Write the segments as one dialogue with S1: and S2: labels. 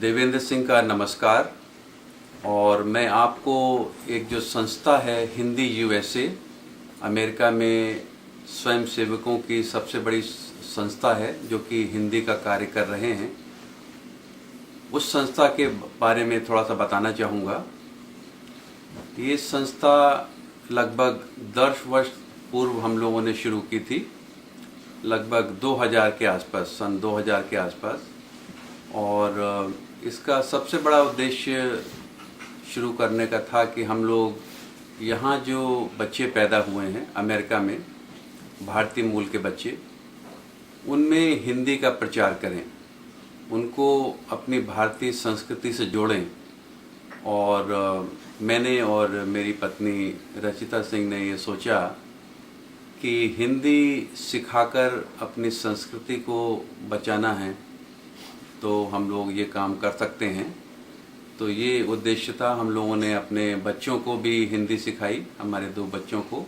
S1: देवेंद्र सिंह का नमस्कार। और मैं आपको एक जो संस्था है हिंदी यूएसए, अमेरिका में स्वयंसेवकों की सबसे बड़ी संस्था है जो कि हिंदी का कार्य कर रहे हैं, उस संस्था के बारे में थोड़ा सा बताना चाहूँगा। ये संस्था लगभग 10 वर्ष पूर्व हम लोगों ने शुरू की थी, लगभग 2000 के आसपास, सन 2000 के आसपास। और इसका सबसे बड़ा उद्देश्य शुरू करने का था कि हम लोग यहाँ जो बच्चे पैदा हुए हैं अमेरिका में, भारतीय मूल के बच्चे, उनमें हिंदी का प्रचार करें, उनको अपनी भारतीय संस्कृति से जोड़ें। और मैंने और मेरी पत्नी रचिता सिंह ने ये सोचा कि हिंदी सिखाकर अपनी संस्कृति को बचाना है तो हम लोग ये काम कर सकते हैं। तो ये उद्देश्य था। हम लोगों ने अपने बच्चों को भी हिंदी सिखाई, हमारे 2 बच्चों को,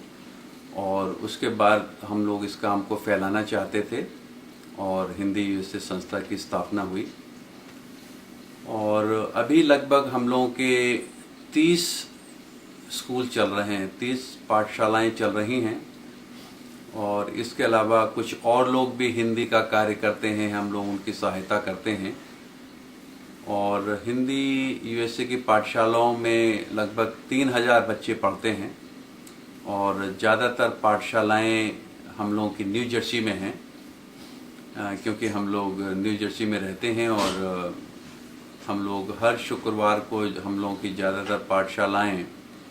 S1: और उसके बाद हम लोग इस काम को फैलाना चाहते थे और हिंदी यूएसए संस्था की स्थापना हुई। और अभी लगभग हम लोगों के 30 स्कूल चल रहे हैं, 30 पाठशालाएं चल रही हैं। और इसके अलावा कुछ और लोग भी हिंदी का कार्य करते हैं, हम लोग उनकी सहायता करते हैं। और हिंदी यूएसए की पाठशालाओं में लगभग 3000 बच्चे पढ़ते हैं और ज़्यादातर पाठशालाएं हम लोगों की न्यू जर्सी में हैं, क्योंकि हम लोग न्यू जर्सी में रहते हैं। और हम लोग हर शुक्रवार को हम लोगों की ज़्यादातर पाठशालाएं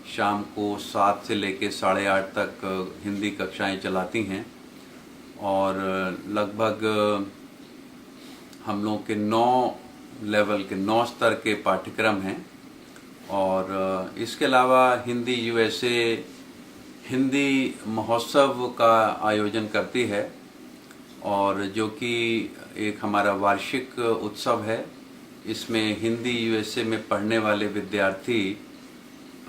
S1: शाम को 7 से लेकर 8:30 तक हिंदी कक्षाएं चलाती हैं। और लगभग हम लोग के 9 लेवल के 9 स्तर के पाठ्यक्रम हैं। और इसके अलावा हिंदी यूएसए हिंदी महोत्सव का आयोजन करती है, और जो कि एक हमारा वार्षिक उत्सव है। इसमें हिंदी यूएसए में पढ़ने वाले विद्यार्थी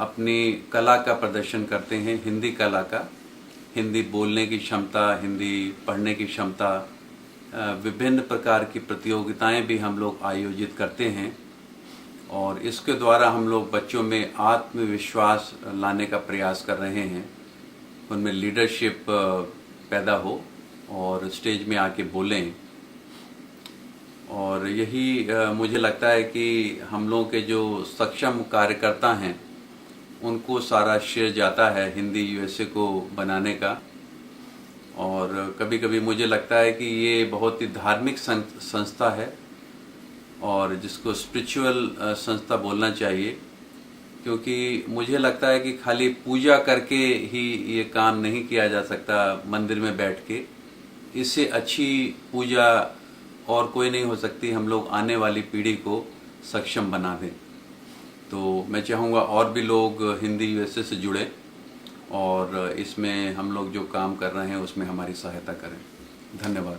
S1: अपनी कला का प्रदर्शन करते हैं, हिंदी कला का, हिंदी बोलने की क्षमता, हिंदी पढ़ने की क्षमता, विभिन्न प्रकार की प्रतियोगिताएं भी हम लोग आयोजित करते हैं। और इसके द्वारा हम लोग बच्चों में आत्मविश्वास लाने का प्रयास कर रहे हैं, उनमें लीडरशिप पैदा हो और स्टेज में आके बोलें। और यही मुझे लगता है कि हम लोग के जो सक्षम कार्यकर्ता हैं उनको सारा श्रेय जाता है हिंदी यूएसए को बनाने का। और कभी कभी मुझे लगता है कि ये बहुत ही धार्मिक संस्था है और जिसको स्पिरिचुअल संस्था बोलना चाहिए, क्योंकि मुझे लगता है कि खाली पूजा करके ही ये काम नहीं किया जा सकता मंदिर में बैठ के। इससे अच्छी पूजा और कोई नहीं हो सकती। हम लोग आने वाली पीढ़ी को सक्षम बना दें। तो मैं चाहूँगा और भी लोग हिंदी यूएसए से जुड़े और इसमें हम लोग जो काम कर रहे हैं उसमें हमारी सहायता करें। धन्यवाद।